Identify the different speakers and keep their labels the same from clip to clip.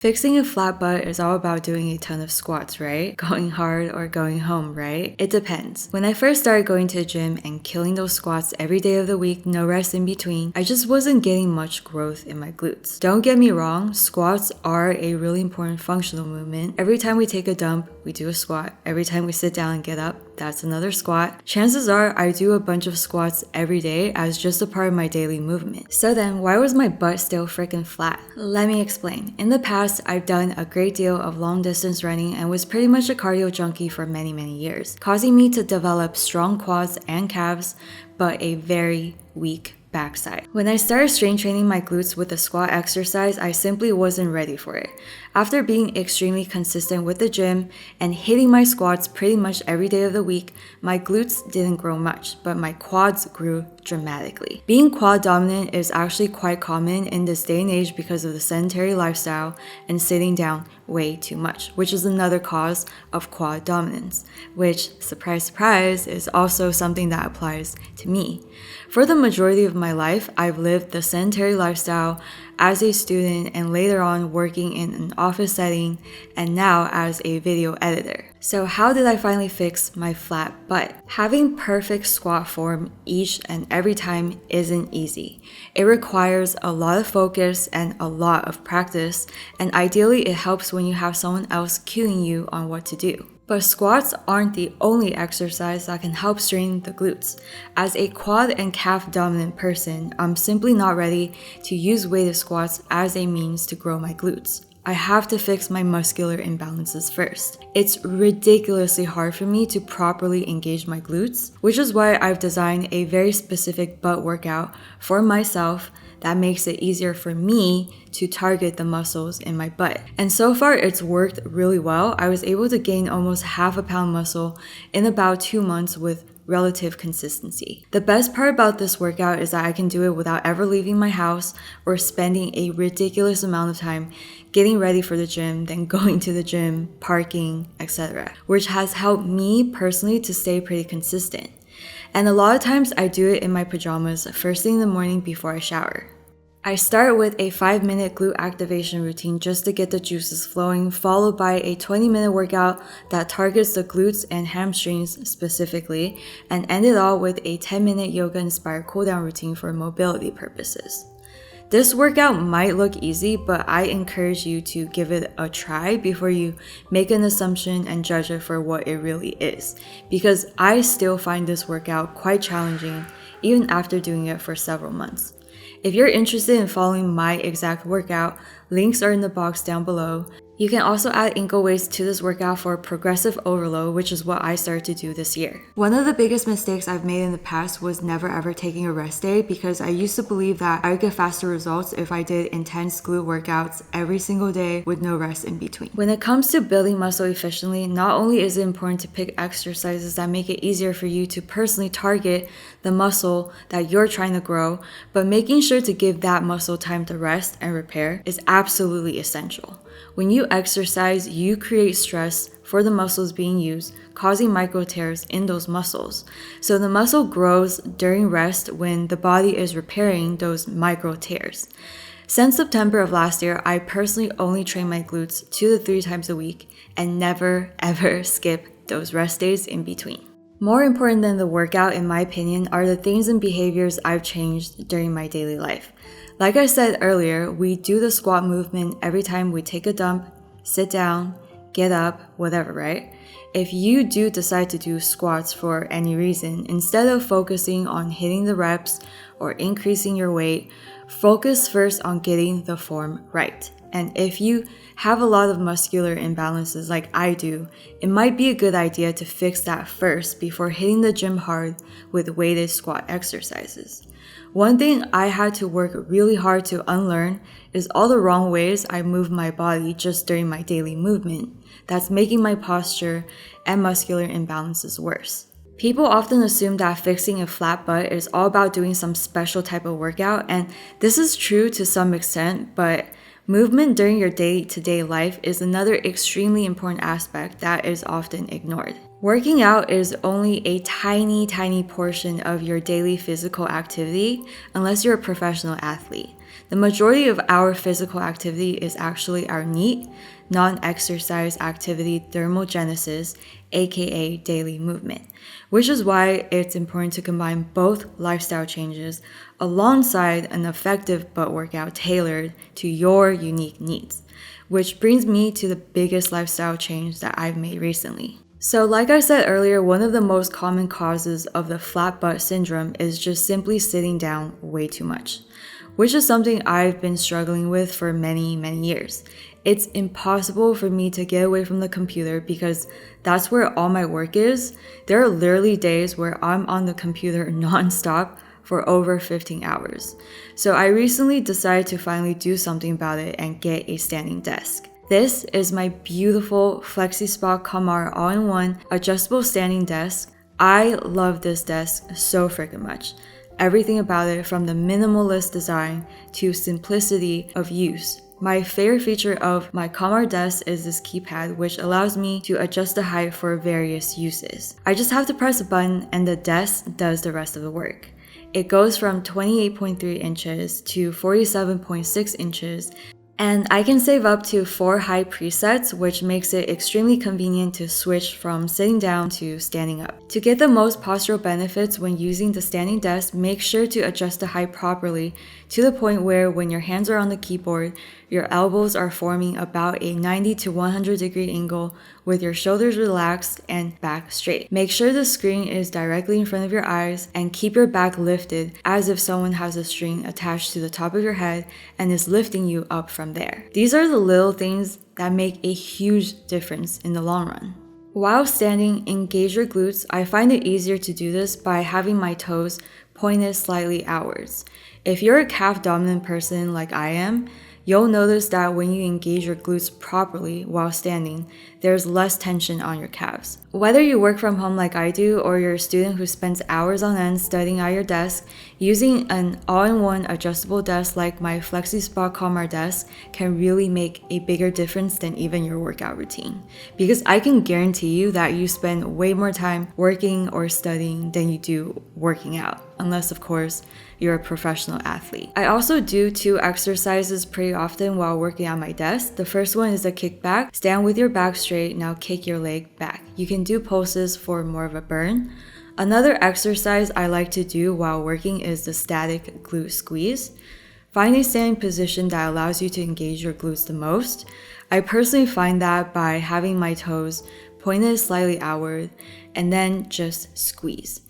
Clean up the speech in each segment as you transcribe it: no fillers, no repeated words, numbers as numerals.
Speaker 1: Fixing a flat butt is all about doing a ton of squats, right? Going hard or going home, right? It depends. When I first started going to the gym and killing those squats every day of the week, no rest in between, I just wasn't getting much growth in my glutes. Don't get me wrong, squats are a really important functional movement. Every time we take a dump, we do a squat. Every time we sit down and get up, that's another squat. Chances are I do a bunch of squats every day as just a part of my daily movement. So then, why was my butt still freaking flat? Let me explain. In the past, I've done a great deal of long distance running and was pretty much a cardio junkie for many years, causing me to develop strong quads and calves, but a very weak backside. When I started strength training my glutes with a squat exercise, I simply wasn't ready for it. After being extremely consistent with the gym and hitting my squats pretty much every day of the week, my glutes didn't grow much, but my quads grew dramatically. Being quad dominant is actually quite common in this day and age because of the sedentary lifestyle and sitting down way too much, which is another cause of quad dominance, which, surprise, surprise, is also something that applies to me. For the majority of my life, I've lived the sedentary lifestyle as a student and later on working in an office setting and now as a video editor. So how did I finally fix my flat butt? Having perfect squat form each and every time isn't easy. It requires a lot of focus and a lot of practice, and ideally it helps when you have someone else cueing you on what to do. But squats aren't the only exercise that can help strengthen the glutes. As a quad and calf dominant person, I'm simply not ready to use weighted squats as a means to grow my glutes. I have to fix my muscular imbalances first. It's ridiculously hard for me to properly engage my glutes, which is why I've designed a very specific butt workout for myself that makes it easier for me to target the muscles in my butt. And so far, it's worked really well. I was able to gain almost half a pound muscle in about 2 months with relative consistency. The best part about this workout is that I can do it without ever leaving my house or spending a ridiculous amount of time getting ready for the gym, then going to the gym, parking, etc., which has helped me personally to stay pretty consistent. And a lot of times I do it in my pajamas first thing in the morning before I shower. I start with a 5-minute glute activation routine just to get the juices flowing, followed by a 20-minute workout that targets the glutes and hamstrings specifically, and end it all with a 10-minute yoga-inspired cooldown routine for mobility purposes. This workout might look easy, but I encourage you to give it a try before you make an assumption and judge it for what it really is, because I still find this workout quite challenging even after doing it for several months. If you're interested in following my exact workout, links are in the box down below. You can also add ankle weights to this workout for progressive overload, which is what I started to do this year. One of the biggest mistakes I've made in the past was never ever taking a rest day, because I used to believe that I would get faster results if I did intense glute workouts every single day with no rest in between. When it comes to building muscle efficiently, not only is it important to pick exercises that make it easier for you to personally target the muscle that you're trying to grow, but making sure to give that muscle time to rest and repair is absolutely essential. When you exercise, you create stress for the muscles being used, causing micro tears in those muscles. So the muscle grows during rest when the body is repairing those micro tears. Since September of last year, I personally only train my glutes 2 to 3 times a week and never ever skip those rest days in between. More important than the workout, in my opinion, are the things and behaviors I've changed during my daily life. Like I said earlier, we do the squat movement every time we take a dump, sit down, get up, whatever, right? If you do decide to do squats for any reason, instead of focusing on hitting the reps or increasing your weight, focus first on getting the form right. And if you have a lot of muscular imbalances like I do, it might be a good idea to fix that first before hitting the gym hard with weighted squat exercises. One thing I had to work really hard to unlearn is all the wrong ways I move my body just during my daily movement that's making my posture and muscular imbalances worse. People often assume that fixing a flat butt is all about doing some special type of workout, and this is true to some extent, but movement during your day-to-day life is another extremely important aspect that is often ignored. Working out is only a tiny portion of your daily physical activity unless you're a professional athlete. The majority of our physical activity is actually our NEAT, non-exercise activity thermogenesis, aka daily movement, which is why it's important to combine both lifestyle changes alongside an effective butt workout tailored to your unique needs. Which brings me to the biggest lifestyle change that I've made recently. So like I said earlier, one of the most common causes of the flat butt syndrome is just simply sitting down way too much, which is something I've been struggling with for many years. It's impossible for me to get away from the computer because that's where all my work is. There are literally days where I'm on the computer non-stop for over 15 hours. So I recently decided to finally do something about it and get a standing desk. This is my beautiful FlexiSpot Comhar all-in-one adjustable standing desk. I love this desk so freaking much. Everything about it, from the minimalist design to simplicity of use. My favorite feature of my Comhar desk is this keypad, which allows me to adjust the height for various uses. I just have to press a button and the desk does the rest of the work. It goes from 28.3 inches to 47.6 inches, and I can save up to 4 height presets, which makes it extremely convenient to switch from sitting down to standing up. To get the most postural benefits when using the standing desk, make sure to adjust the height properly to the point where when your hands are on the keyboard, your elbows are forming about a 90 to 100 degree angle with your shoulders relaxed and back straight. Make sure the screen is directly in front of your eyes and keep your back lifted as if someone has a string attached to the top of your head and is lifting you up from there. These are the little things that make a huge difference in the long run. While standing, engage your glutes. I find it easier to do this by having my toes pointed slightly outwards. If you're a calf dominant person like I am, you'll notice that when you engage your glutes properly while standing, there's less tension on your calves. Whether you work from home like I do, or you're a student who spends hours on end studying at your desk, using an all-in-one adjustable desk like my FlexiSpot Comhar desk can really make a bigger difference than even your workout routine. Because I can guarantee you that you spend way more time working or studying than you do working out, unless of course you're a professional athlete. I also do 2 exercises pretty often while working at my desk. The first one is a kickback. Stand with your back straight, now kick your leg back. You can do pulses for more of a burn. Another exercise I like to do while working is the static glute squeeze. Find a standing position that allows you to engage your glutes the most. I personally find that by having my toes pointed slightly outward and then just squeeze.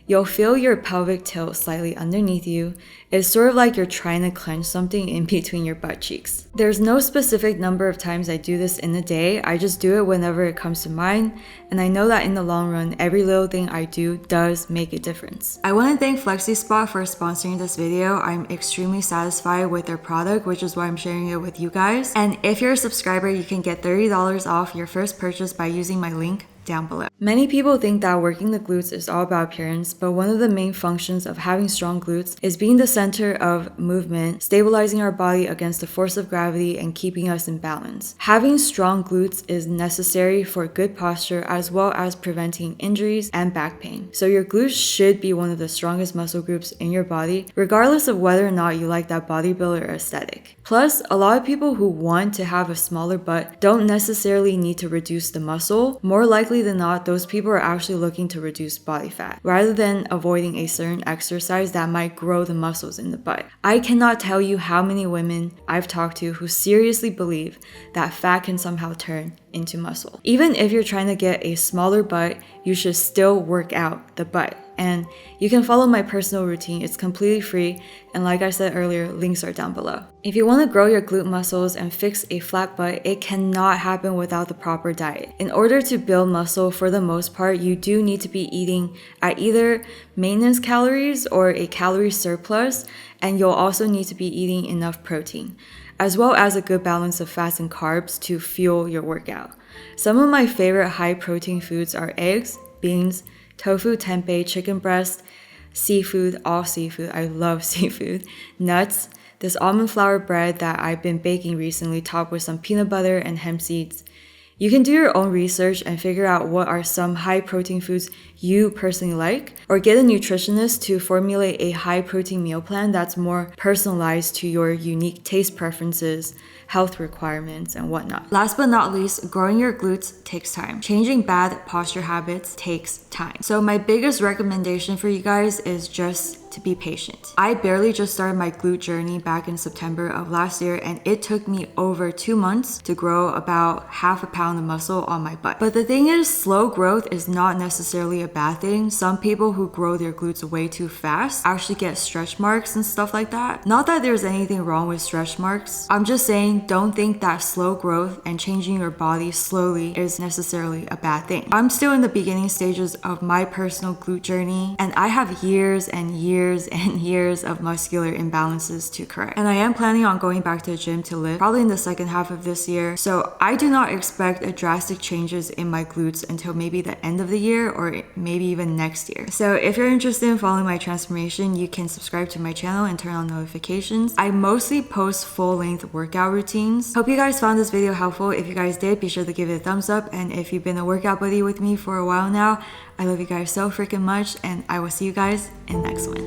Speaker 1: You'll feel your pelvic tilt slightly underneath you. It's sort of like you're trying to clench something in between your butt cheeks. There's no specific number of times I do this in a day. I just do it whenever it comes to mind, and I know that in the long run, every little thing I do does make a difference. I want to thank FlexiSpot for sponsoring this video. I'm extremely satisfied with their product, which is why I'm sharing it with you guys. And if you're a subscriber, you can get $30 off your first purchase by using my link down below. Many people think that working the glutes is all about appearance, but one of the main functions of having strong glutes is being the center of movement, stabilizing our body against the force of gravity and keeping us in balance. Having strong glutes is necessary for good posture as well as preventing injuries and back pain. So your glutes should be one of the strongest muscle groups in your body, regardless of whether or not you like that bodybuilder aesthetic. Plus, a lot of people who want to have a smaller butt don't necessarily need to reduce the muscle. More likely than not, those people are actually looking to reduce body fat, rather than avoiding a certain exercise that might grow the muscles in the butt. I cannot tell you how many women I've talked to who seriously believe that fat can somehow turn into muscle. Even if you're trying to get a smaller butt, you should still work out the butt. And you can follow my personal routine. It's completely free, and like I said earlier, links are down below. If you want to grow your glute muscles and fix a flat butt, it cannot happen without the proper diet. In order to build muscle, for the most part, you do need to be eating at either maintenance calories or a calorie surplus, and you'll also need to be eating enough protein, as well as a good balance of fats and carbs to fuel your workout. Some of my favorite high protein foods are eggs, beans, tofu, tempeh, chicken breast, seafood, all seafood. I love seafood. Nuts, this almond flour bread that I've been baking recently, topped with some peanut butter and hemp seeds. You can do your own research and figure out what are some high protein foods you personally like, or get a nutritionist to formulate a high protein meal plan that's more personalized to your unique taste preferences, health requirements, and whatnot. Last but not least, growing your glutes takes time. Changing bad posture habits takes time. So my biggest recommendation for you guys is just to be patient. I barely just started my glute journey back in September of last year, and it took me over 2 months to grow about half a pound of muscle on my butt. But the thing is, slow growth is not necessarily a bad thing. Some people who grow their glutes way too fast actually get stretch marks and stuff like that. Not that there's anything wrong with stretch marks. I'm just saying, don't think that slow growth and changing your body slowly is necessarily a bad thing. I'm still in the beginning stages of my personal glute journey, and I have years and years and years of muscular imbalances to correct. And I am planning on going back to the gym to lift, probably in the second half of this year. So I do not expect a drastic changes in my glutes until maybe the end of the year or maybe even next year. So if you're interested in following my transformation, you can subscribe to my channel and turn on notifications. I mostly post full-length workout routines. Hope you guys found this video helpful. If you guys did, be sure to give it a thumbs up. And if you've been a workout buddy with me for a while now, I love you guys so freaking much, and I will see you guys in the next one.